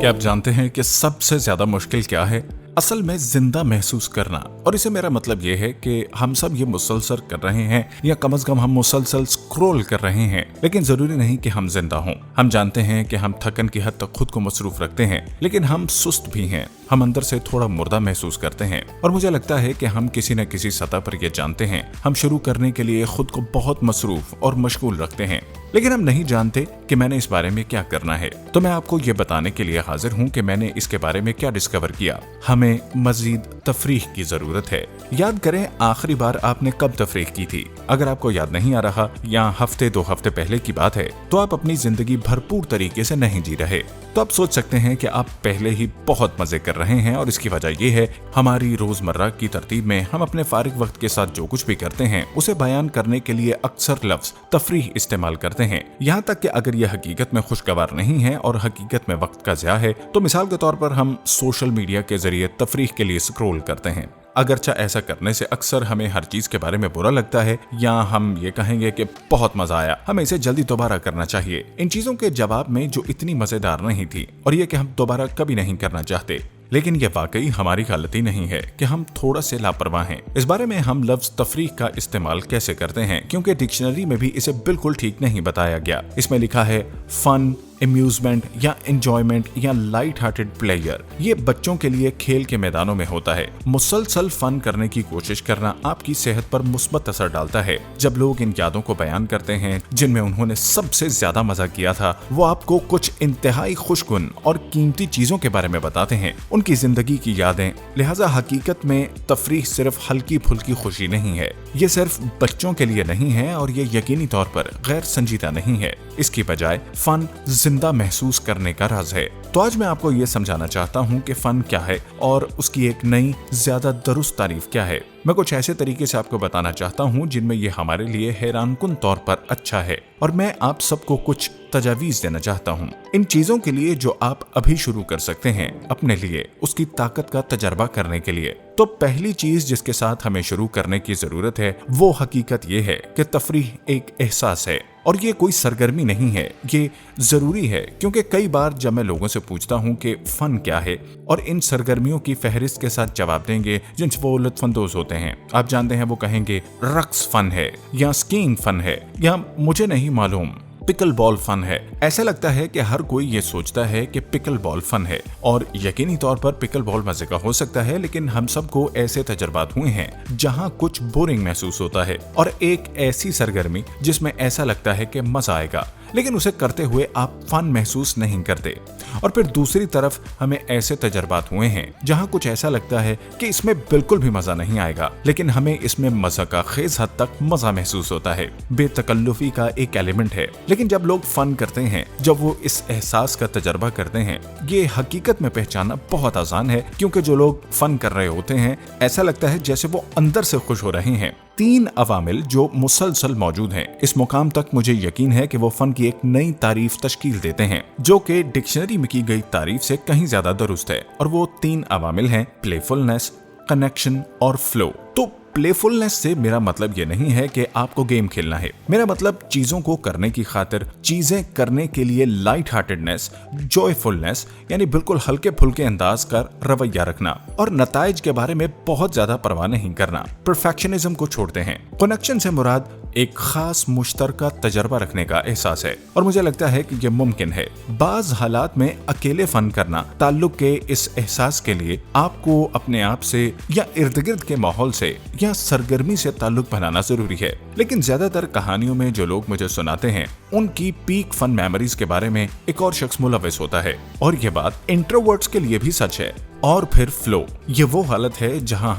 क्या आप जानते हैं कि सबसे ज्यादा मुश्किल क्या है? असल में जिंदा महसूस करना। और इसे मेरा मतलब ये है कि हम सब ये मुसलसल कर रहे हैं या कम से कम हम मुसलसल स्क्रॉल कर रहे हैं, लेकिन जरूरी नहीं कि हम जिंदा हों। हम जानते हैं कि हम थकन की हद तक खुद को मसरूफ रखते हैं, लेकिन हम सुस्त भी हैं। हम अंदर से थोड़ा मुर्दा महसूस करते हैं और मुझे लगता है कि हम किसी न किसी सतह पर यह जानते हैं। हम शुरू करने के लिए खुद को बहुत मसरूफ और मशगूल रखते हैं, लेकिन हम नहीं जानते कि मैंने इस बारे में क्या करना है। तो मैं आपको ये बताने के लिए हाजिर हूँ कि मैंने इसके बारे में क्या डिस्कवर किया। हमें मजीद तफरीह की जरूरत है। याद करें, आखिरी बार आपने कब तफरीह की थी? अगर आपको याद नहीं आ रहा या हफ्ते 2 हफ्ते पहले की बात है, तो आप अपनी जिंदगी भरपूर तरीके से नहीं जी रहे। तो आप सोच सकते हैं कि आप पहले ही बहुत मजे कर रहे हैं, और इसकी वजह यह है हमारी रोजमर्रा की तरतीब में हम अपने फारिग वक्त के साथ जो कुछ भी करते हैं उसे बयान करने के लिए अक्सर लफ्ज तफरीह इस्तेमाल करते हैं। यहाँ तक कि अगर यह हकीकत में खुशगवार नहीं है और हकीकत में वक्त का ज़या है, तो मिसाल के तौर पर हम सोशल मीडिया के जरिए तफरीह के लिए स्क्रॉल करते हैं। अगरचा ऐसा करने से अक्सर हमें हर चीज के बारे में बुरा लगता है, या हम ये कहेंगे कि बहुत मजा आया, हमें इसे जल्दी दोबारा करना चाहिए। इन चीजों के जवाब में जो इतनी मजेदार नहीं थी, और ये कि हम दोबारा कभी नहीं करना चाहते, लेकिन यह वाकई हमारी गलती नहीं है कि हम थोड़ा से लापरवाह हैं। इस बारे में हम लफ्ज तफरीह का इस्तेमाल कैसे करते हैं, क्योंकि डिक्शनरी में भी इसे बिल्कुल ठीक नहीं बताया गया। इसमें लिखा है फन, अम्यूजमेंट या एंजॉयमेंट या लाइट हार्टेड प्लेयर। ये बच्चों के लिए खेल के मैदानों में होता है। मुसलसल फन करने की कोशिश करना आपकी सेहत पर मुस्बत असर डालता है। जब लोग इन यादों को बयान करते हैं जिनमें उन्होंने सबसे ज्यादा मजा किया था, वो आपको कुछ इंतहाई खुशगुन और कीमती चीजों के बारे में बताते हैं, उनकी जिंदगी की यादें। लिहाजा हकीकत में तफरीह सिर्फ हल्की फुल्की खुशी नहीं है। ये सिर्फ बच्चों के लिए नहीं है, और ये यकीनी तौर पर गैर संजीदा नहीं है। इसकी बजाय फन जिंदा महसूस करने का राज है। तो आज मैं आपको ये समझाना चाहता हूँ कि फन क्या है और उसकी एक नई ज्यादा दुरुस्त तारीफ क्या है। मैं कुछ ऐसे तरीके से आपको बताना चाहता हूँ जिनमें ये हमारे लिए हैरानकुन तौर पर अच्छा है, और मैं आप सबको कुछ तजावीज देना चाहता हूँ इन चीजों के लिए जो आप अभी शुरू कर सकते हैं अपने लिए, उसकी ताकत का तजर्बा करने के लिए। तो पहली चीज जिसके साथ हमें शुरू करने की जरूरत है वो हकीकत ये है कि तफरीह एक एहसास है, और ये कोई सरगर्मी नहीं है। ये जरूरी है, क्योंकि कई बार जब मैं लोगों से पूछता हूँ कि फन क्या है और इन सरगर्मियों की फहरिस्त के साथ जवाब देंगे जिनसे वो लुत्फानंदोज होते हैं, आप जानते हैं वो कहेंगे रक्स फन है, या स्कीइंग फन है, या मुझे नहीं मालूम पिकल बॉल फन है। ऐसा लगता है कि हर कोई ये सोचता है कि पिकल बॉल फन है, और यकीनी तौर पर पिकल बॉल मजे का हो सकता है, लेकिन हम सबको ऐसे तजर्बात हुए हैं जहां कुछ बोरिंग महसूस होता है, और एक ऐसी सरगर्मी जिसमें ऐसा लगता है कि मजा आएगा, लेकिन उसे करते हुए आप फन महसूस नहीं करते। और फिर दूसरी तरफ हमें ऐसे तजर्बात हुए हैं जहां कुछ ऐसा लगता है कि इसमें बिल्कुल भी मजा नहीं आएगा, लेकिन हमें इसमें मजा का खेज हद तक मजा महसूस होता है। बेतकल्लुफी का एक एलिमेंट है। लेकिन जब लोग फन करते हैं, जब वो इस एहसास का तजर्बा करते हैं, ये हकीकत में पहचानना बहुत आसान है, क्योंकि जो लोग फन कर रहे होते हैं ऐसा लगता है जैसे वो अंदर से खुश हो रहे हैं। 3 अवामिल जो मुसलसल मौजूद हैं, इस मुकाम तक मुझे यकीन है कि वो फन की एक नई तारीफ तश्कील देते हैं, जो कि डिक्शनरी में की गई तारीफ से कहीं ज्यादा दुरुस्त है। और वो 3 अवामिल हैं प्लेफुलनेस, कनेक्शन और फ्लो। तो प्लेफुलनेस से मेरा मतलब ये नहीं है कि आपको गेम खेलना है। मेरा मतलब चीजों को करने की खातिर, चीजें करने के लिए लाइट हार्टेडनेस, जॉयफुलनेस, यानी बिल्कुल हल्के फुल्के अंदाज का रवैया रखना, और नताइज के बारे में बहुत ज्यादा परवाह नहीं करना। परफेक्शनिज्म को छोड़ते हैं। कनेक्शन से मुराद एक खास मुश्तरका तजर्बा रखने का एहसास है, और मुझे लगता है कि यह मुमकिन है। बाज हालात में अकेले फन करना, ताल्लुक के इस एहसास के लिए आपको अपने आप से या इर्द गिर्द के माहौल से या सरगर्मी से ताल्लुक बनाना जरूरी है। लेकिन ज्यादातर कहानियों में जो लोग मुझे सुनाते हैं उनकी पीक फन मेमोरीज के बारे में एक और शख्स मुलविस होता है, और यह बात इंट्रोवर्ट्स के लिए भी सच है। और फिर फ्लो, ये वो हालत है जहां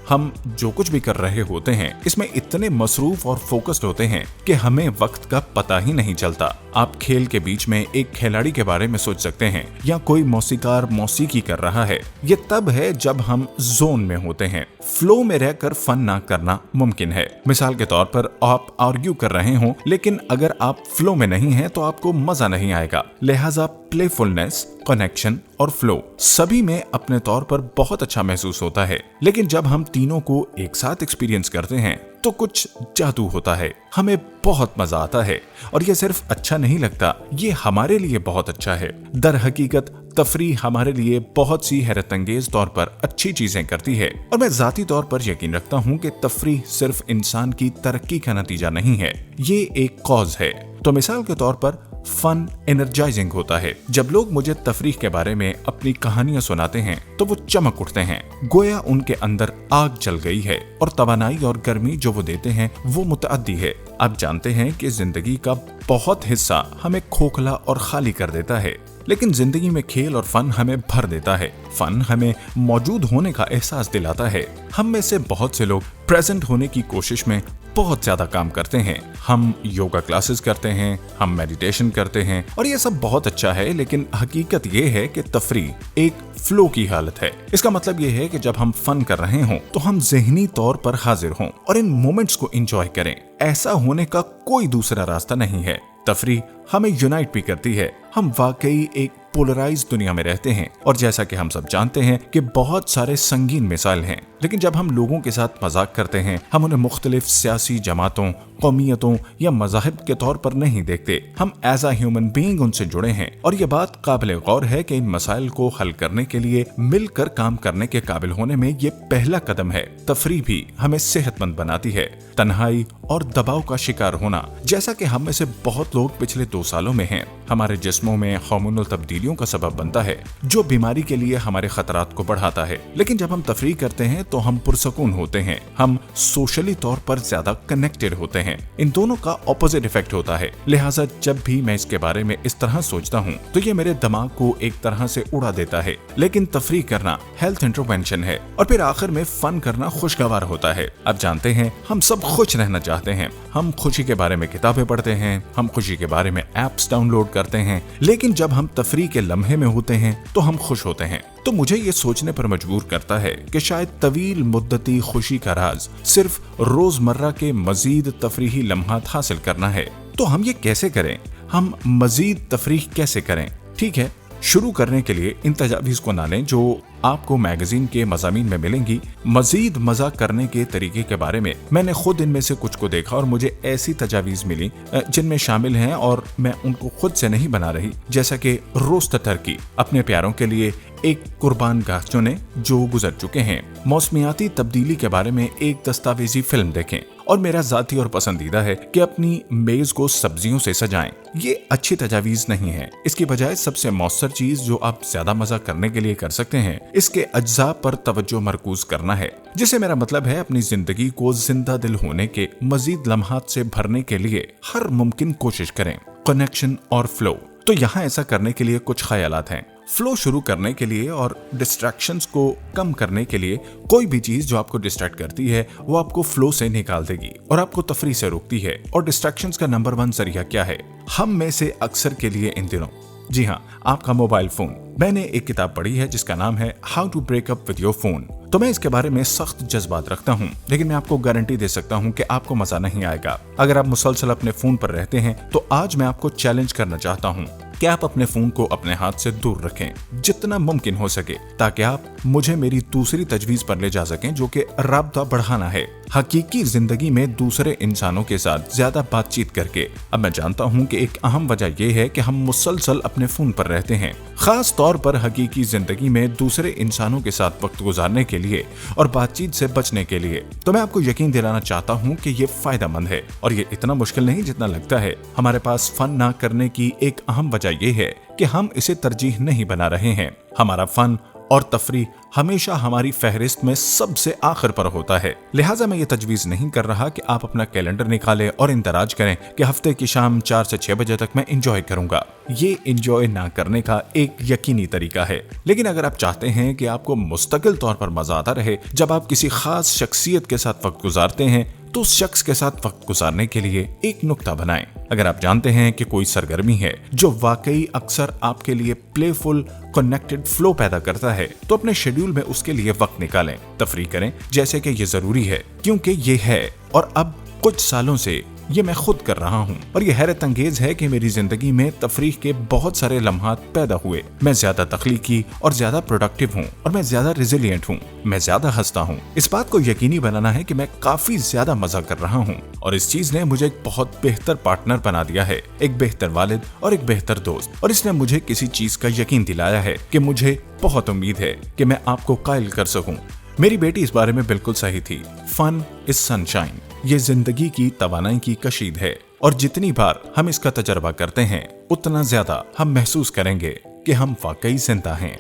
हम जो कुछ भी कर रहे होते हैं इसमें इतने मसरूफ और फोकस्ड होते हैं कि हमें वक्त का पता ही नहीं चलता। आप खेल के बीच में एक खिलाड़ी के बारे में सोच सकते हैं, या कोई मौसीकार मौसीकी कर रहा है। ये तब है जब हम जोन में होते हैं। फ्लो में रहकर फन ना करना मुमकिन है। मिसाल के तौर पर आप आर्ग्यू कर रहे हो, लेकिन अगर आप फ्लो में नहीं हैं तो आपको मजा नहीं आएगा। लिहाजा प्लेफुलनेस, कनेक्शन और फ्लो सभी में अपने तौर पर बहुत अच्छा महसूस होता है, लेकिन जब हम तीनों को एक साथ एक्सपीरियंस करते हैं तो कुछ जादू होता है। हमें बहुत मजा आता है, और ये सिर्फ अच्छा नहीं लगता, ये हमारे लिए बहुत अच्छा है। दर हकीकत तफरीह हमारे लिए बहुत सी हैरत अंगेज तौर पर अच्छी चीजें करती है और मैं जाती तौर पर यकीन रखता हूँ कि तफरीह सिर्फ इंसान की तरक्की का नतीजा नहीं है, ये एक कॉज है। तो मिसाल के तौर पर फन एनर्जाइजिंग होता है। जब लोग मुझे तफरीह के बारे में अपनी कहानियां सुनाते हैं तो वो चमक उठते हैं, गोया उनके अंदर आग जल गई है और तवानाई और गर्मी जो वो देते हैं वो मुतअद्दी है। आप जानते हैं कि जिंदगी का बहुत हिस्सा हमें खोखला और खाली कर देता है, लेकिन जिंदगी में खेल और फन हमें भर देता है। फन हमें मौजूद होने का एहसास दिलाता है। हम में से बहुत से लोग प्रेजेंट होने की कोशिश में बहुत ज्यादा काम करते हैं। हम योगा क्लासेस करते हैं, हम मेडिटेशन करते हैं और ये सब बहुत अच्छा है, लेकिन हकीकत ये है कि तफरीह एक फ्लो की हालत है। इसका मतलब ये है कि जब हम फन कर रहे हों तो हम ज़हनी तौर पर हाजिर हों और इन मोमेंट्स को एंजॉय करें। ऐसा होने का कोई दूसरा रास्ता नहीं है। तफरीह हमें यूनाइट भी करती है। हम वाकई एक पोलराइज दुनिया में रहते हैं और जैसा कि हम सब जानते हैं कि बहुत सारे संगीन मिसाइल हैं, लेकिन जब हम लोगों के साथ मजाक करते हैं हम उन्हें मुख्तलिफ सियासी जमातों, कौमियतों या मज़ाहिब के तौर पर नहीं देखते। हम एज अ ह्यूमन बीइंग उनसे जुड़े हैं और ये बात काबिल गौर है कि इन मसाइल को हल करने के लिए मिलकर काम करने के काबिल होने में ये पहला कदम है। तफरीह भी हमें सेहतमंद बनाती है। तन्हाई और दबाव का शिकार होना, जैसा कि हम में से बहुत लोग पिछले 2 सालों में हैं, हमारे जिस्मों में हार्मोनल तब्दीलियों का सबब बनता है जो बीमारी के लिए हमारे खतरात को बढ़ाता है। लेकिन जब हम तफरीह करते हैं तो हम पुरसकून होते हैं, हम सोशली तौर पर ज्यादा कनेक्टेड होते हैं। इन दोनों का ऑपोजिट इफेक्ट होता है। लिहाजा जब भी मैं इसके बारे में इस तरह सोचता हूँ तो ये मेरे दिमाग को एक तरह से उड़ा देता है। लेकिन तफरीह करना हेल्थ इंटरवेंशन है और फिर आखिर में फन करना खुशगवार होता है। अब जानते हैं हम सब खुश रहना चाहते हैं, हम खुशी के बारे में किताबें पढ़ते हैं, हम खुशी के बारे में एप्स डाउनलोड करते हैं, लेकिन जब हम तफरीह के लम्हे में होते हैं तो हम खुश होते हैं। तो मुझे ये सोचने पर मजबूर करता है कि शायद तवील मुद्दती खुशी का राज सिर्फ रोजमर्रा के मजीद तफरीही लम्हात हासिल करना है। तो हम ये कैसे करें? हम मजीद तफरीह कैसे करें? ठीक है, शुरू करने के लिए इन तजावीज़ को ना लें जो आपको मैगजीन के मज़ामीन में मिलेंगी। मजीद मज़ा करने के तरीके के बारे में मैंने खुद इनमें से कुछ को देखा और मुझे ऐसी तजावीज़ मिली जिनमें शामिल हैं और मैं उनको खुद से नहीं बना रही, जैसा कि रोस्ट टर्की, अपने प्यारों के लिए एक कुर्बान गाह चुने जो गुजर चुके हैं, मौसमियाती तब्दीली के बारे में एक दस्तावेजी फिल्म देखें, और मेरा जाती और पसंदीदा है कि अपनी मेज को सब्जियों से सजाएं। ये अच्छी तजावीज़ नहीं है। इसकी बजाय सबसे मौसर चीज जो आप ज्यादा मजा करने के लिए कर सकते हैं, इसके अज्जा पर तवज्जो मरकूज करना है, जिसे मेरा मतलब है अपनी जिंदगी को जिंदा दिल होने के मजीद लम्हात से भरने के लिए हर मुमकिन कोशिश करें। कनेक्शन और फ्लो। तो यहाँ ऐसा करने के लिए कुछ ख्यालात हैं। फ्लो शुरू करने के लिए और डिस्ट्रैक्शंस को कम करने के लिए कोई भी चीज जो आपको डिस्ट्रैक्ट करती है वो आपको फ्लो से निकाल देगी और आपको तफरीह से रोकती है। और डिस्ट्रैक्शंस का नंबर 1 जरिया क्या है? हम में से अक्सर के लिए इन दिनों, जी हाँ, आपका मोबाइल फोन। मैंने एक किताब पढ़ी है जिसका नाम है how to break up with your phone. तो मैं इसके बारे में सख्त जज्बात रखता हूँ, लेकिन मैं आपको गारंटी दे सकता हूँ कि आपको मजा नहीं आएगा अगर आप मुसलसल अपने फोन पर रहते हैं। तो आज मैं आपको चैलेंज करना चाहता हूँ कि आप अपने फोन को अपने हाथ से दूर रखें जितना मुमकिन हो सके, ताकि आप मुझे मेरी दूसरी तजवीज पर ले जा सकें, जो कि राब्ता बढ़ाना है हकीकी जिंदगी में दूसरे इंसानों के साथ ज्यादा बातचीत करके। अब मैं जानता हूं कि एक अहम वजह यह है कि हम मुसलसल अपने फोन पर रहते हैं, खास तौर पर हकीकी जिंदगी में दूसरे इंसानों के साथ वक्त गुजारने के लिए और बातचीत से बचने के लिए। तो मैं आपको यकीन दिलाना चाहता हूं कि ये फायदेमंद है और ये इतना मुश्किल नहीं जितना लगता है। हमारे पास फन ना करने की एक अहम वजह यह है कि हम इसे तरजीह नहीं बना रहे हैं। हमारा फन और तफरीह हमेशा हमारी फहरिस्त में सबसे आखिर पर होता है। लिहाजा मैं ये तजवीज नहीं कर रहा कि आप अपना कैलेंडर निकालें और इंतराज करें कि हफ्ते की शाम 4 से 6 बजे तक मैं एंजॉय करूंगा। ये एंजॉय ना करने का एक यकीनी तरीका है। लेकिन अगर आप चाहते हैं कि आपको मुस्तकिल तौर पर मजा आता रहे जब आप किसी खास शख्सियत के साथ वक्त गुजारते हैं, तो उस शख्स के साथ वक्त गुजारने के लिए एक नुक्ता बनाएं। अगर आप जानते हैं कि कोई सरगर्मी है जो वाकई अक्सर आपके लिए प्लेफुल कनेक्टेड फ्लो पैदा करता है, तो अपने शेड्यूल में उसके लिए वक्त निकालें, तफरीह करें जैसे कि ये जरूरी है, क्योंकि ये है और अब कुछ सालों से یہ میں خود کر رہا ہوں، اور یہ حیرت انگیز ہے کہ میری زندگی میں تفریح کے بہت سارے لمحات پیدا ہوئے۔ میں زیادہ تخلیقی اور زیادہ پروڈکٹیو ہوں، اور میں زیادہ ریزیلینٹ ہوں، میں زیادہ ہنستا ہوں۔ اس بات کو یقینی بنانا ہے کہ میں کافی زیادہ مزہ کر رہا ہوں، اور اس چیز نے مجھے ایک بہت بہتر پارٹنر بنا دیا ہے، ایک بہتر والد اور ایک بہتر دوست، اور اس نے مجھے کسی چیز کا یقین دلایا ہے کہ مجھے بہت امید ہے کہ میں آپ کو قائل کر سکوں۔ میری بیٹی اس بارے میں بالکل صحیح تھی۔ فن از سن شائن، یہ زندگی کی توانائی کی کشید ہے، اور جتنی بار ہم اس کا تجربہ کرتے ہیں اتنا زیادہ ہم محسوس کریں گے کہ ہم واقعی زندہ ہیں۔